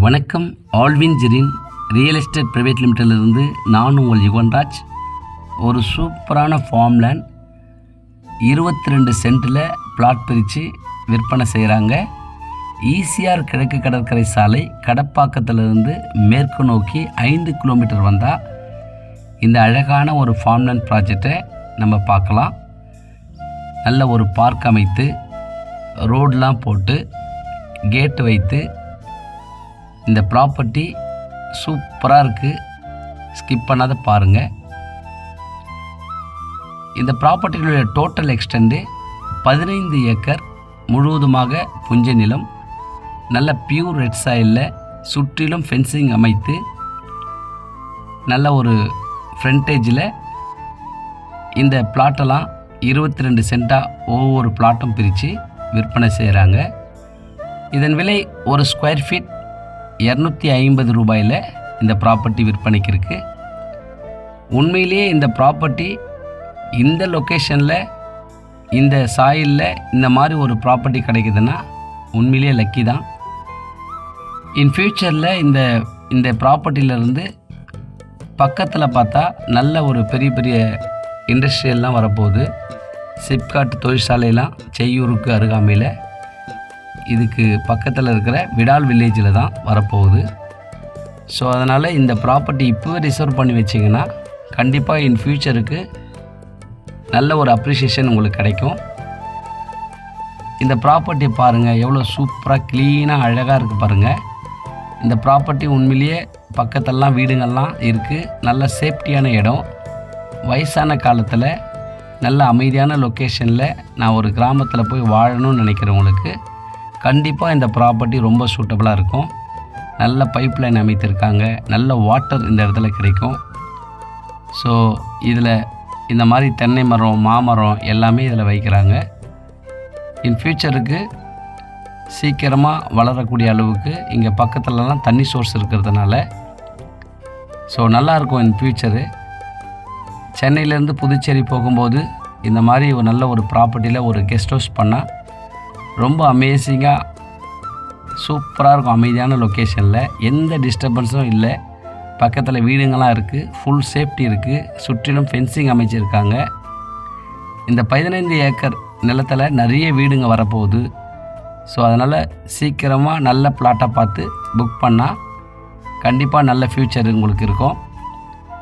வணக்கம். Alvin Jerin real estate private லிமிட்டடிலிருந்து நான் உங்கள் யுவன்ராஜ். ஒரு சூப்பரான ஃபார்ம் லேண்ட் 22 சென்ட்டில் பிளாட் பிரித்து விற்பனை செய்கிறாங்க. ஈசிஆர் கிழக்கு கடற்கரை சாலை கடப்பாக்கத்திலிருந்து மேற்கு நோக்கி 5 கிலோமீட்டர் வந்தால் இந்த அழகான ஒரு ஃபார்ம் லேண்ட் ப்ராஜெக்டை நம்ம பார்க்கலாம். நல்ல ஒரு பார்க் அமைத்து ரோடெலாம் போட்டு கேட்டு வைத்து இந்த ப்ராப்பர்ட்டி சூப்பராக இருக்குது. ஸ்கிப் பண்ணாத பாருங்கள். இந்த ப்ராப்பர்ட்டிகளுடைய டோட்டல் எக்ஸ்டெண்டு 15 ஏக்கர் முழுவதுமாக புஞ்ச நிலம். நல்ல பியூர் ரெட் சாயிலில் சுற்றிலும் ஃபென்சிங் அமைத்து நல்ல ஒரு ஃப்ரண்டேஜில் இந்த பிளாட்டெல்லாம் 22 சென்ட்டாக ஒவ்வொரு பிளாட்டும் பிரித்து விற்பனை செய்கிறாங்க. இதன் விலை ஒரு ஸ்கொயர் ஃபீட் 250 ரூபாயில் இந்த ப்ராப்பர்ட்டி விற்பனைக்கு இருக்குது. உண்மையிலேயே இந்த ப்ராப்பர்ட்டி இந்த லொக்கேஷனில் இந்த சாயிலில் இந்த மாதிரி ஒரு ப்ராப்பர்ட்டி கிடைக்குதுன்னா உண்மையிலேயே லக்கி தான். இன் ஃப்யூச்சரில் இந்த ப்ராப்பர்ட்டியிலேருந்து பக்கத்தில் பார்த்தா நல்ல ஒரு பெரிய பெரிய இண்டஸ்ட்ரியெல்லாம் வரப்போகுது. சிப்காட் தொழிற்சாலையெல்லாம் செய்யூருக்கு அருகாமையில் இதுக்கு பக்கத்தில் இருக்கிற விடால் வில்லேஜில் தான் வரப்போகுது. ஸோ அதனால் இந்த ப்ராப்பர்ட்டி இப்போவே ரிசர்வ் பண்ணி வச்சிங்கன்னா கண்டிப்பாக இன் ஃப்யூச்சருக்கு நல்ல ஒரு அப்ரிஷியேஷன் உங்களுக்கு கிடைக்கும். இந்த ப்ராப்பர்ட்டி பாருங்கள், எவ்வளோ சூப்பராக க்ளீனாக அழகாக இருக்குது பாருங்கள். இந்த ப்ராப்பர்ட்டி உண்மையிலேயே பக்கத்தெல்லாம் வீடுங்கள்லாம் இருக்குது. நல்ல சேஃப்டியான இடம். வயசான காலத்தில் நல்ல அமைதியான லொக்கேஷனில் நான் ஒரு கிராமத்தில் போய் வாழணும்னு நினைக்கிறவங்களுக்கு கண்டிப்பாக இந்த ப்ராப்பர்ட்டி ரொம்ப சூட்டபுளாக இருக்கும். நல்ல பைப் லைன் அமைத்திருக்காங்க. நல்ல வாட்டர் இந்த இடத்துல கிடைக்கும். ஸோ இதில் இந்த மாதிரி தென்னை மரம், மாமரம் எல்லாமே இதில் வைக்கிறாங்க. இன் ஃப்யூச்சருக்கு சீக்கிரமாக வளரக்கூடிய அளவுக்கு இங்கே பக்கத்துலலாம் தண்ணி சோர்ஸ் இருக்கிறதுனால ஸோ நல்லாயிருக்கும். இன் ஃப்யூச்சரு சென்னையிலேருந்து புதுச்சேரி போகும்போது இந்த மாதிரி ஒரு நல்ல ஒரு ப்ராப்பர்ட்டியில் ஒரு கெஸ்ட் ஹவுஸ் பண்ணால் ரொம்ப அமேசிங்காக சூப்பராக இருக்கும். அமைதியான லொக்கேஷனில் எந்த டிஸ்டர்பன்ஸும் இல்லை. பக்கத்தில் வீடுங்கள்லாம் இருக்குது. ஃபுல் சேஃப்டி இருக்குது. சுற்றிலும் ஃபென்சிங் அமைச்சிருக்காங்க. இந்த 15 ஏக்கர் நிலத்தில் நிறைய வீடுங்க வரப்போகுது. ஸோ அதனால் சீக்கிரமாக நல்ல பிளாட்டாக பார்த்து புக் பண்ணால் கண்டிப்பாக நல்ல ஃப்யூச்சர் உங்களுக்கு இருக்கும்.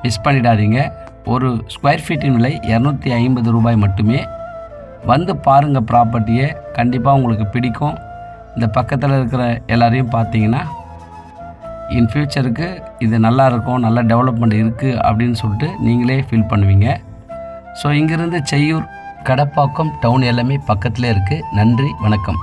மிஸ் பண்ணிடாதீங்க. ஒரு ஸ்கொயர் ஃபீட்டின் விலை 250 ரூபாய் மட்டுமே. வந்து பாருங்கள் ப்ராப்பர்ட்டியை, கண்டிப்பாக உங்களுக்கு பிடிக்கும். இந்த பக்கத்தில் இருக்கிற எல்லாரையும் பார்த்தீங்கன்னா இன் ஃப்யூச்சருக்கு இது நல்லா இருக்கும், நல்ல டெவலப்மெண்ட் இருக்குது அப்படின்னு சொல்லிட்டு நீங்களே ஃபீல் பண்ணுவீங்க. ஸோ இங்கேருந்து செய்யூர், கடப்பாக்கம் டவுன் எல்லாமே பக்கத்திலே இருக்குது. நன்றி, வணக்கம்.